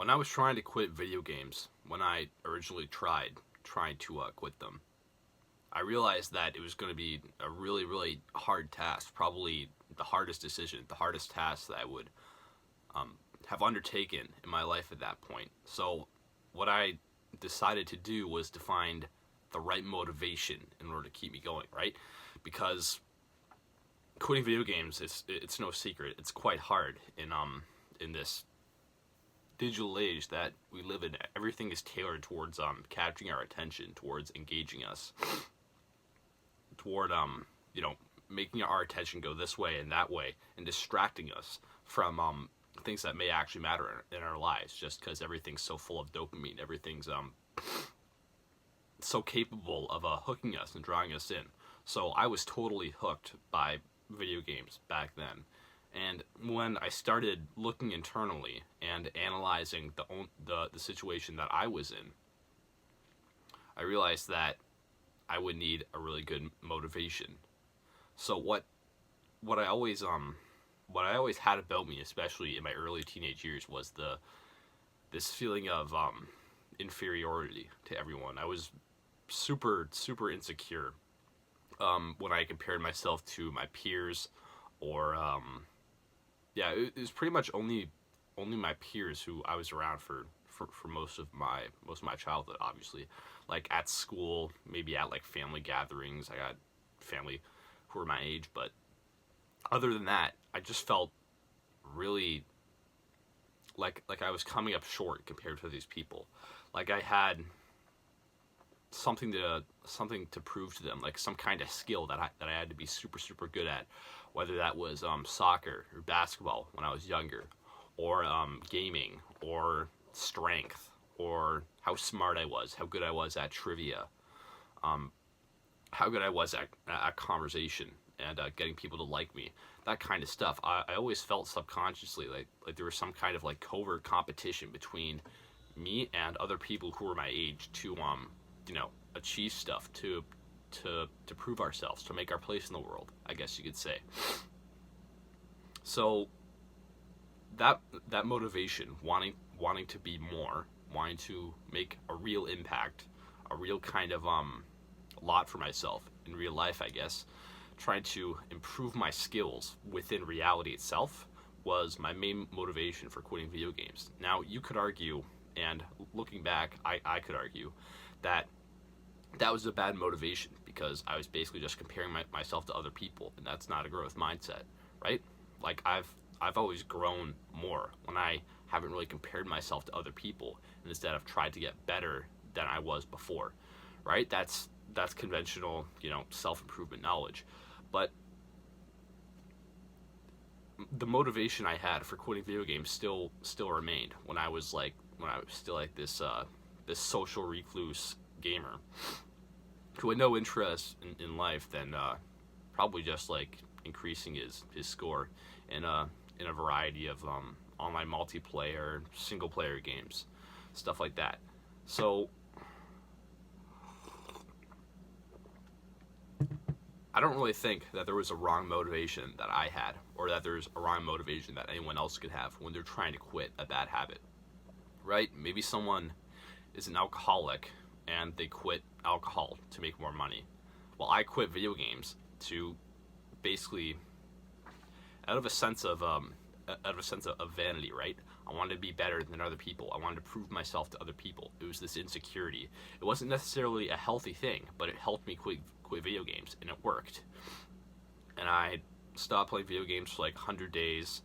When I was trying to quit video games, when I originally trying to quit them, I realized that it was going to be a really, really hard task. Probably the hardest decision, the hardest task that I would have undertaken in my life at that point. So, what I decided to do was to find the right motivation in order to keep me going, right? Because quitting video games, it's no secret. It's quite hard in this digital age that we live in. Everything is tailored towards capturing our attention, towards engaging us, toward you know making our attention go this way and that way, and distracting us from things that may actually matter in our lives. Just because everything's so full of dopamine, everything's so capable of hooking us and drawing us in. So I was totally hooked by video games back then. And when I started looking internally and analyzing the situation that I was in, I realized that I would need a really good motivation. So what I always had about me, especially in my early teenage years, was this feeling of inferiority to everyone. I was super insecure when I compared myself to my peers, or yeah, it was pretty much only my peers who I was around for most of my childhood. Obviously, like at school, maybe at like family gatherings. I got family who were my age, but other than that, I just felt really like I was coming up short compared to these people. Like I had something to prove to them, like some kind of skill that I had to be super good at, whether that was soccer or basketball when I was younger, or gaming, or strength, or how smart I was, how good I was at trivia, how good I was at conversation, and getting people to like me, that kind of stuff. I always felt subconsciously like there was some kind of like covert competition between me and other people who were my age to achieve stuff, to prove ourselves, to make our place in the world, I guess you could say. So that motivation, wanting to be more, wanting to make a real impact, a real kind of lot for myself in real life, I guess, trying to improve my skills within reality itself, was my main motivation for quitting video games. Now, you could argue, and looking back, I could argue that was a bad motivation, because I was basically just comparing myself to other people, and that's not a growth mindset, right? Like I've always grown more when I haven't really compared myself to other people, and instead I've tried to get better than I was before, right? That's conventional, self-improvement knowledge. But the motivation I had for quitting video games still remained when I was still like this social recluse gamer who had no interest in life than probably just like increasing his score in a variety of online multiplayer, single player games, stuff like that. So I don't really think that there was a wrong motivation that I had, or that there's a wrong motivation that anyone else could have when they're trying to quit a bad habit, right? Maybe someone is an alcoholic and they quit alcohol to make more money. Well, I quit video games to basically out of a sense of vanity, right? I wanted to be better than other people. I wanted to prove myself to other people. It was this insecurity. It wasn't necessarily a healthy thing, but it helped me quit video games, and it worked. And I stopped playing video games for like 100 days.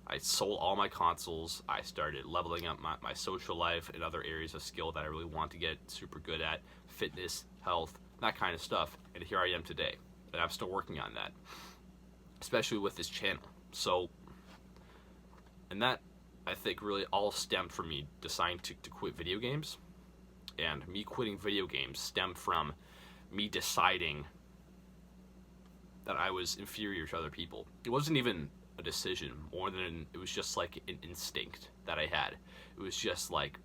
I sold all my consoles. I started leveling up my social life and other areas of skill that I really want to get super good at, fitness, health, that kind of stuff. And here I am today. And I'm still working on that, especially with this channel. So, and that, I think, really all stemmed from me deciding to quit video games. And me quitting video games stemmed from me deciding that I was inferior to other people. It wasn't even a decision, more than it was just like an instinct that I had. It was just like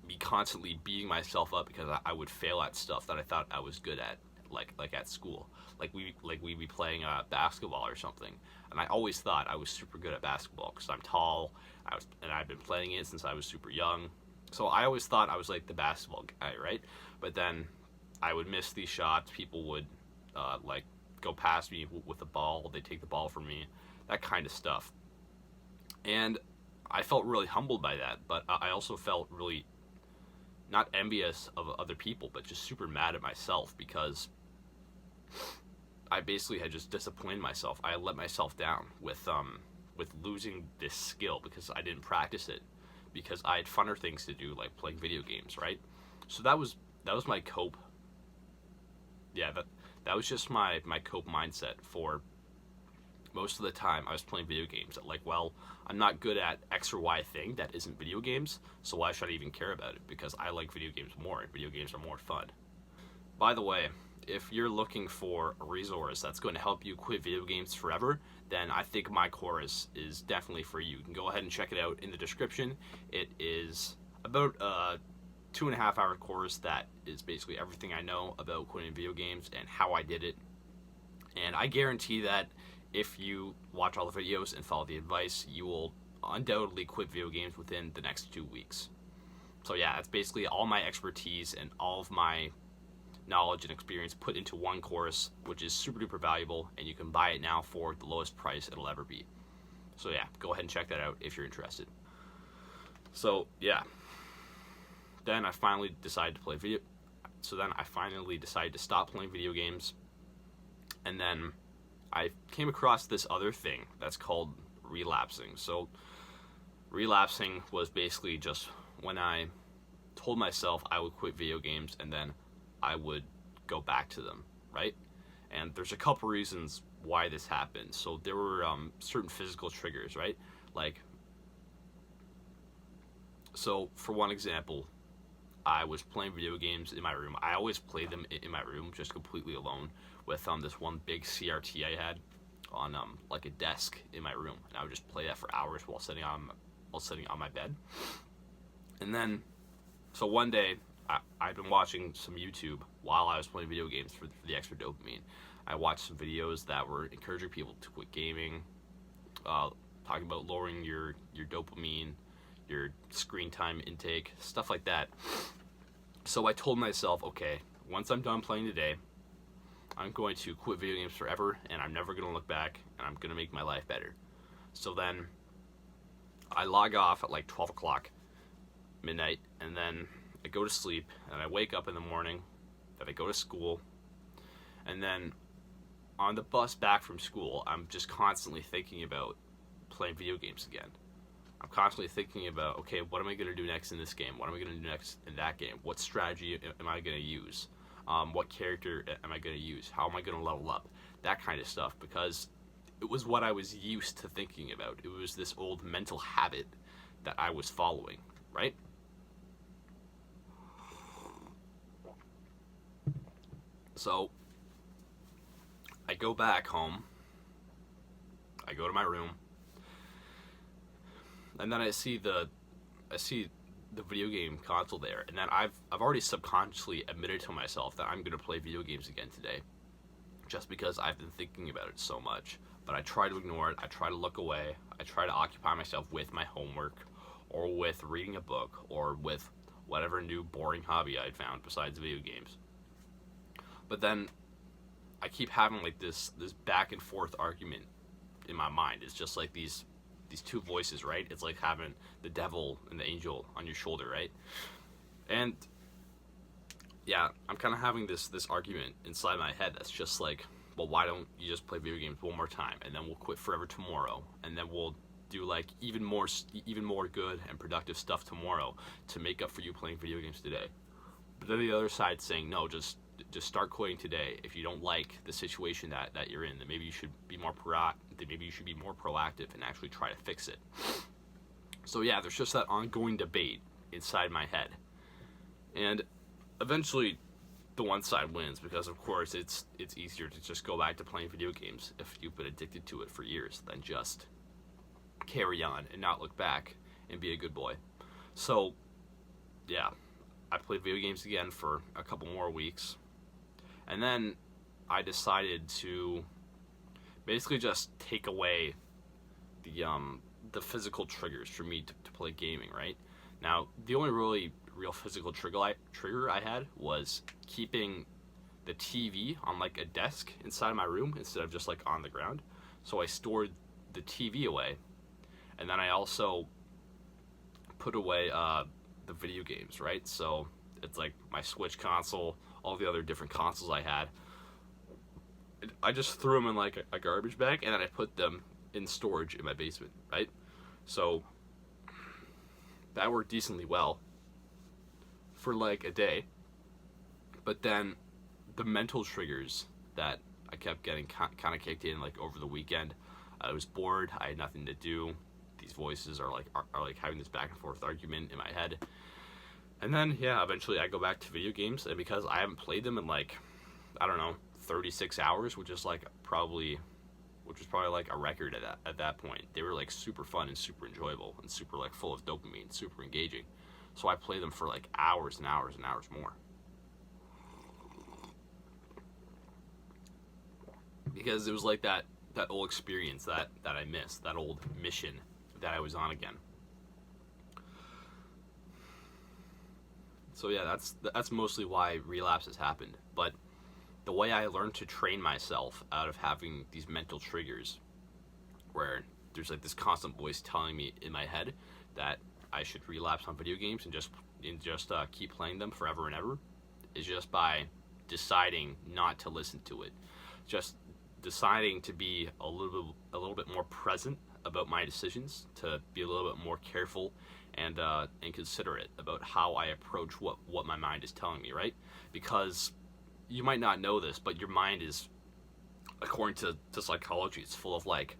me constantly beating myself up because I would fail at stuff that I thought I was good at. like at school. We'd be playing basketball or something, and I always thought I was super good at basketball because I'm tall. And I've been playing it since I was super young, so I always thought I was like the basketball guy, right? But then I would miss these shots. People would like go past me with the ball. They take the ball from me, that kind of stuff. And I felt really humbled by that, but I also felt really not envious of other people, but just super mad at myself because I basically had just disappointed myself. I let myself down with losing this skill because I didn't practice it, because I had funner things to do like playing video games, right? So that was my cope. Yeah, that was just my cope mindset for most of the time I was playing video games. Like, well, I'm not good at X or Y thing that isn't video games, so why should I even care about it? Because I like video games more, and video games are more fun. By the way, if you're looking for a resource that's going to help you quit video games forever, then I think my course is definitely for you. You can go ahead and check it out in the description. It is about a 2.5 hour course that is basically everything I know about quitting video games and how I did it. And I guarantee that if you watch all the videos and follow the advice, you will undoubtedly quit video games within the next 2 weeks. So yeah, that's basically all my expertise and all of my knowledge and experience put into one course, which is super duper valuable, and you can buy it now for the lowest price it'll ever be. So yeah, go ahead and check that out if you're interested. So yeah, then I finally decided to stop playing video games, and then I came across this other thing that's called relapsing. So relapsing was basically just when I told myself I would quit video games and then I would go back to them, right? And there's a couple reasons why this happened. So there were certain physical triggers, right? Like, so for one example, I was playing video games in my room. I always played them in my room, just completely alone, with this one big CRT I had on like a desk in my room, and I would just play that for hours while sitting on my bed. And then, so one day, I'd been watching some YouTube while I was playing video games for the extra dopamine. I watched some videos that were encouraging people to quit gaming, talking about lowering your dopamine, your screen time intake, stuff like that. So I told myself, okay, once I'm done playing today, I'm going to quit video games forever, and I'm never going to look back, and I'm going to make my life better. So then I log off at like 12 o'clock, midnight, and then I go to sleep, and I wake up in the morning, then I go to school, and then on the bus back from school, I'm just constantly thinking about playing video games again. I'm constantly thinking about, okay, what am I going to do next in this game? What am I going to do next in that game? What strategy am I going to use? What character am I going to use? How am I going to level up? That kind of stuff, because it was what I was used to thinking about. It was this old mental habit that I was following, right? So I go back home, I go to my room, and then I see the video game console there, and then I've already subconsciously admitted to myself that I'm going to play video games again today, just because I've been thinking about it so much. But I try to ignore it, I try to look away, I try to occupy myself with my homework, or with reading a book, or with whatever new boring hobby I'd found besides video games. But then I keep having like this back and forth argument in my mind. It's just like these two voices, right? It's like having the devil and the angel on your shoulder, right? And yeah, I'm kind of having this argument inside my head that's just like, well, why don't you just play video games one more time, and then we'll quit forever tomorrow, and then we'll do like even more good and productive stuff tomorrow to make up for you playing video games today. But then the other side's saying, no, just start quitting today. If you don't like the situation that you're in, then maybe you should be more proactive and actually try to fix it. So yeah, there's just that ongoing debate inside my head, and eventually the one side wins, because of course it's easier to just go back to playing video games if you've been addicted to it for years than just carry on and not look back and be a good boy. So yeah, I played video games again for a couple more weeks, And then I decided to basically just take away the physical triggers for me to play gaming, right? Now, the only really real physical trigger I had was keeping the TV on like a desk inside of my room instead of just like on the ground. So I stored the TV away, and then I also put away the video games, right? So it's like my Switch console, all the other different consoles I had. I just threw them in like a garbage bag, and then I put them in storage in my basement, right? So that worked decently well for like a day. But then the mental triggers that I kept getting kind of kicked in like over the weekend. I was bored. I had nothing to do. These voices are like having this back and forth argument in my head. And then yeah, eventually I go back to video games, and because I haven't played them in like, I don't know, 36 hours, which was probably like a record at that point. They were like super fun and super enjoyable and super like full of dopamine, super engaging. So I play them for like hours and hours and hours more. Because it was like that old experience that I missed, that old mission that I was on again. So yeah, that's mostly why relapses happened. But the way I learned to train myself out of having these mental triggers, where there's like this constant voice telling me in my head that I should relapse on video games and just keep playing them forever and ever, is just by deciding not to listen to it. Just deciding to be a little bit more present about my decisions, to be a little bit more careful and considerate about how I approach what my mind is telling me, right? Because you might not know this, but your mind is, according to psychology, it's full of like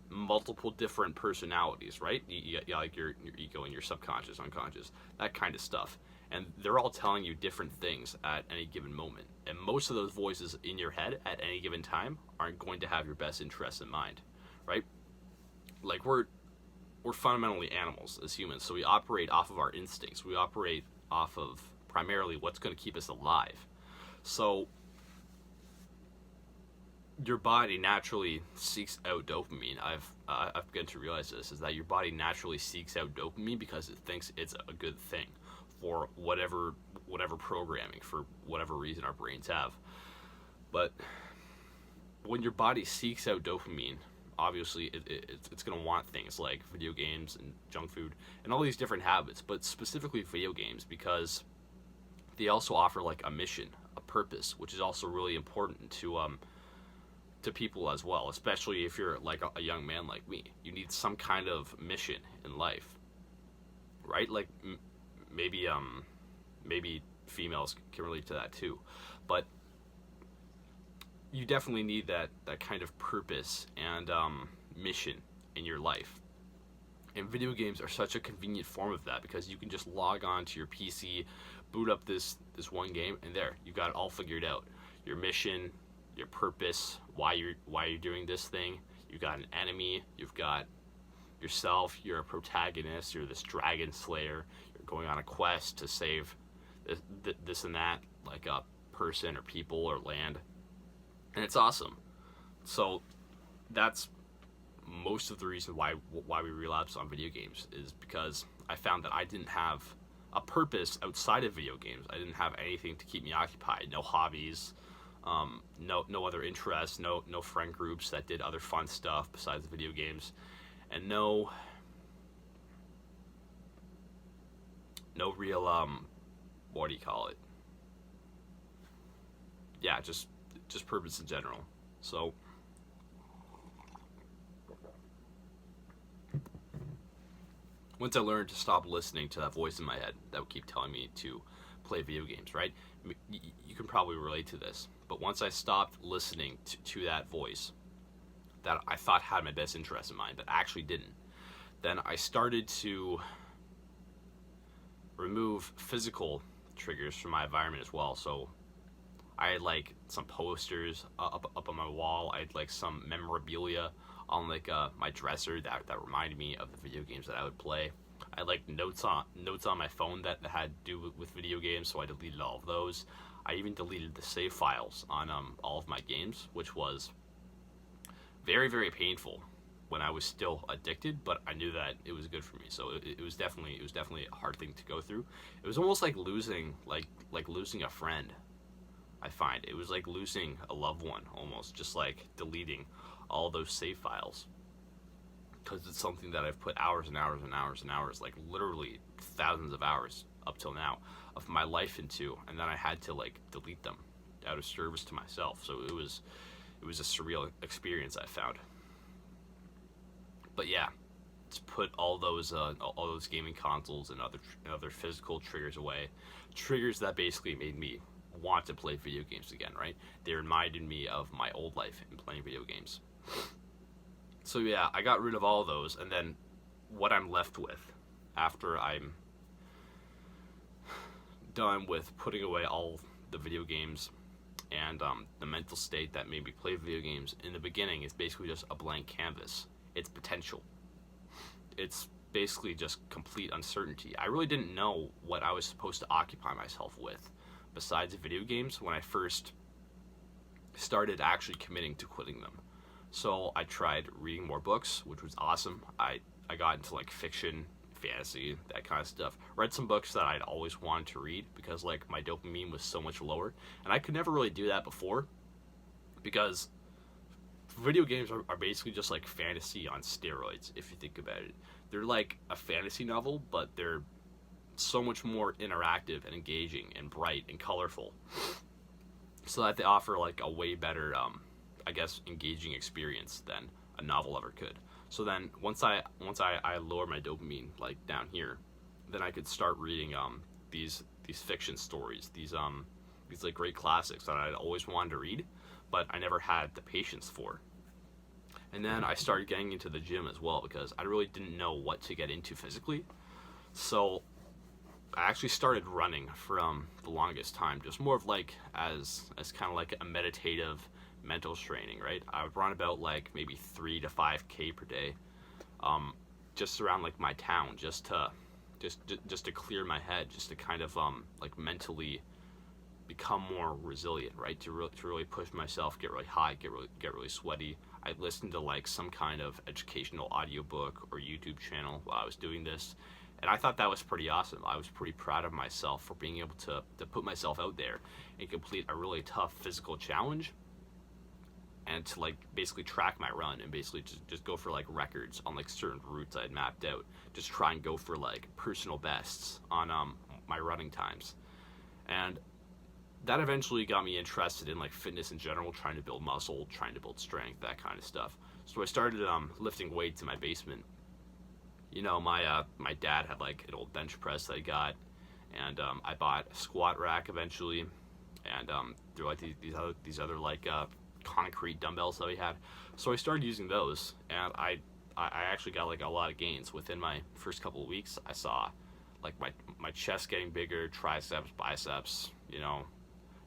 multiple different personalities, right? You like your ego and your subconscious, unconscious, that kind of stuff. And they're all telling you different things at any given moment. And most of those voices in your head at any given time aren't going to have your best interests in mind, right? Like we're fundamentally animals as humans, so we operate off of our instincts. We operate off of primarily what's going to keep us alive. So your body naturally seeks out dopamine. I've begun to realize this, is that your body naturally seeks out dopamine because it thinks it's a good thing for whatever programming, for whatever reason our brains have. But when your body seeks out dopamine, obviously it's going to want things like video games and junk food and all these different habits, but specifically video games, because they also offer like a mission, a purpose, which is also really important to people as well, especially if you're like a young man like me. You need some kind of mission in life, right? Like maybe females can relate to that too, but you definitely need that kind of purpose and mission in your life. And video games are such a convenient form of that, because you can just log on to your PC, boot up this one game, and there, you got it all figured out. Your mission, your purpose, why you're doing this thing. You've got an enemy, you've got yourself, you're a protagonist, you're this dragon slayer, you're going on a quest to save this and that, like a person or people or land. And it's awesome. So that's most of the reason why we relapse on video games, is because I found that I didn't have a purpose outside of video games. I didn't have anything to keep me occupied. No hobbies, no other interests, no friend groups that did other fun stuff besides video games, and no real what do you call it? Yeah, just purpose in general. So once I learned to stop listening to that voice in my head that would keep telling me to play video games, right? You can probably relate to this. But once I stopped listening to that voice that I thought had my best interest in mind, but actually didn't, then I started to remove physical triggers from my environment as well. So I had like some posters up on my wall. I had like some memorabilia on like my dresser that reminded me of the video games that I would play. I had like notes on my phone that had to do with video games, so I deleted all of those. I even deleted the save files on all of my games, which was very, very painful when I was still addicted, but I knew that it was good for me. So it was definitely a hard thing to go through. It was almost like losing losing a friend. I find it was like losing a loved one, almost just like deleting all those save files, because it's something that I've put hours and hours and hours and hours, like literally thousands of hours up till now of my life into, and then I had to like delete them out of service to myself. So it was a surreal experience, I found. But yeah, to put all those gaming consoles and other physical triggers away, triggers that basically made me want to play video games again, right? They reminded me of my old life in playing video games. So yeah, I got rid of all of those, and then what I'm left with after I'm done with putting away all the video games and the mental state that made me play video games in the beginning is basically just a blank canvas. It's potential. It's basically just complete uncertainty. I really didn't know what I was supposed to occupy myself with besides video games when I first started actually committing to quitting them. So I tried reading more books, which was awesome. I got into like fiction, fantasy, that kind of stuff. Read some books that I'd always wanted to read because like my dopamine was so much lower, and I could never really do that before because video games are basically just like fantasy on steroids, if you think about it. They're like a fantasy novel, but they're so much more interactive and engaging and bright and colorful, so that they offer like a way better I guess engaging experience than a novel ever could. So then once I lower my dopamine like down here, then I could start reading these fiction stories, these like great classics that I'd always wanted to read, but I never had the patience for. And then I started getting into the gym as well because I really didn't know what to get into physically. So I actually started running from the longest time, just more of like as kind of like a meditative mental training, right? I would run about like maybe 3 to 5K per day, just around like my town, just to clear my head, just to kind of like mentally become more resilient, right? To really push myself, get really high, get really sweaty. I listened to like some kind of educational audiobook or YouTube channel while I was doing this, and I thought that was pretty awesome. I was pretty proud of myself for being able to put myself out there and complete a really tough physical challenge, and to like basically track my run and basically just go for like records on like certain routes I had mapped out, just try and go for like personal bests on my running times. And that eventually got me interested in like fitness in general, trying to build muscle, trying to build strength, that kind of stuff. So I started lifting weights in my basement. You know, my dad had like an old bench press that I got, and I bought a squat rack eventually, and there were like these other like concrete dumbbells that we had. So I started using those, and I actually got like a lot of gains within my first couple of weeks. I saw like my chest getting bigger, triceps, biceps, you know,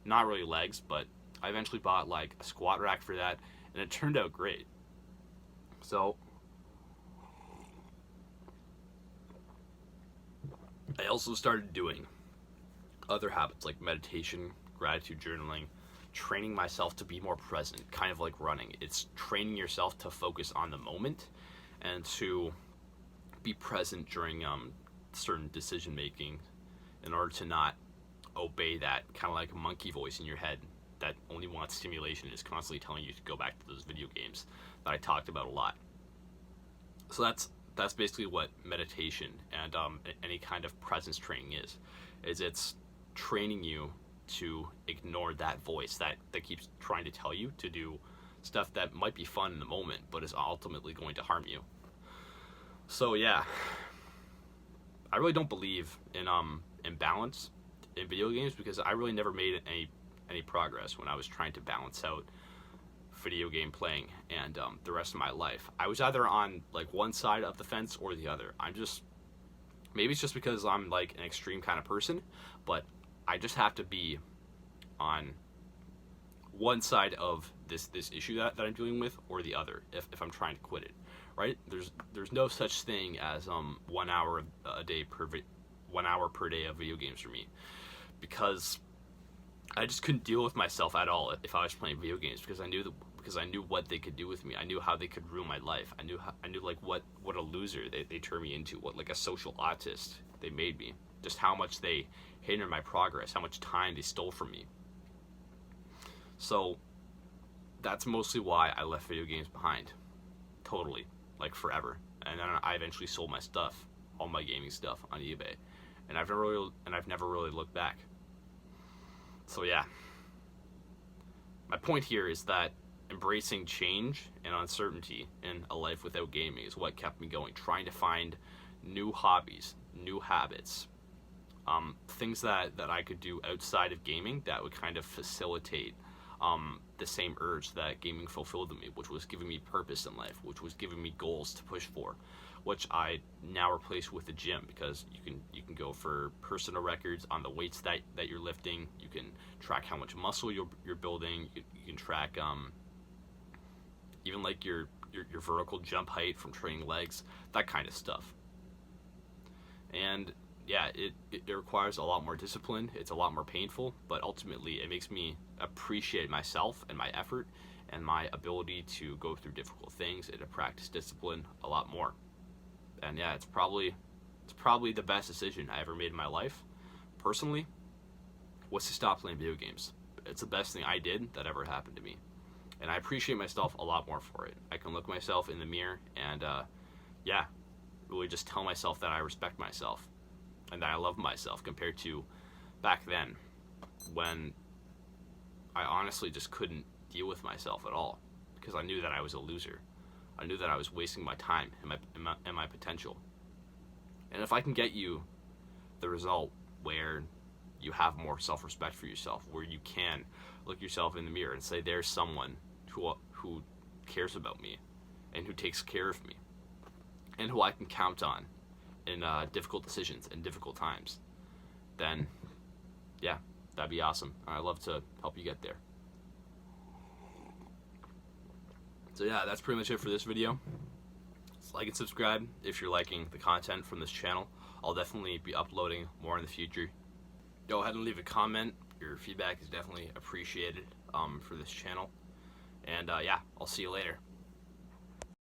not really legs, but I eventually bought like a squat rack for that, and it turned out great. So I also started doing other habits like meditation, gratitude journaling, training myself to be more present, kind of like running. It's training yourself to focus on the moment and to be present during certain decision making in order to not obey that kind of like monkey voice in your head that only wants stimulation and is constantly telling you to go back to those video games that I talked about a lot. So that's basically what meditation and any kind of presence training is it's training you to ignore that voice that keeps trying to tell you to do stuff that might be fun in the moment but is ultimately going to harm you. So yeah, I really don't believe in balance in video games because I really never made any progress when I was trying to balance out video game playing and the rest of my life. I was either on like one side of the fence or the other. Maybe it's just because I'm like an extreme kind of person, but I just have to be on one side of this issue that I'm dealing with or the other if I'm trying to quit it, right? There's no such thing as 1 hour a day 1 hour per day of video games for me, because I just couldn't deal with myself at all if I was playing video games, because I knew what they could do with me. I knew how they could ruin my life. I knew like what a loser they turned me into, what like a social autist they made me. Just how much they hindered my progress, how much time they stole from me. So that's mostly why I left video games behind. Totally. Like forever. And then I eventually sold my stuff, all my gaming stuff, on eBay. And I've never really looked back. So yeah. My point here is that embracing change and uncertainty in a life without gaming is what kept me going, trying to find new hobbies, new habits, things that I could do outside of gaming that would kind of facilitate the same urge that gaming fulfilled in me, which was giving me purpose in life, which was giving me goals to push for, which I now replace with the gym, because you can go for personal records on the weights that you're lifting. You can track how much muscle you're building. You can track even like your vertical jump height from training legs, that kind of stuff. And yeah, it requires a lot more discipline. It's a lot more painful, but ultimately it makes me appreciate myself and my effort and my ability to go through difficult things and to practice discipline a lot more. And yeah, it's probably the best decision I ever made in my life, personally, was to stop playing video games. It's the best thing I did that ever happened to me. And I appreciate myself a lot more for it. I can look myself in the mirror and yeah, really just tell myself that I respect myself and that I love myself, compared to back then when I honestly just couldn't deal with myself at all, because I knew that I was a loser. I knew that I was wasting my time and my potential. And if I can get you the result where you have more self-respect for yourself, where you can look yourself in the mirror and say, there's someone who cares about me and who takes care of me and who I can count on in difficult decisions and difficult times, then yeah, that'd be awesome. I'd love to help you get there. So yeah, that's pretty much it for this video. So like and subscribe if you're liking the content from this channel. I'll definitely be uploading more in the future. Go ahead and leave a comment. Your feedback is definitely appreciated for this channel. And yeah, I'll see you later.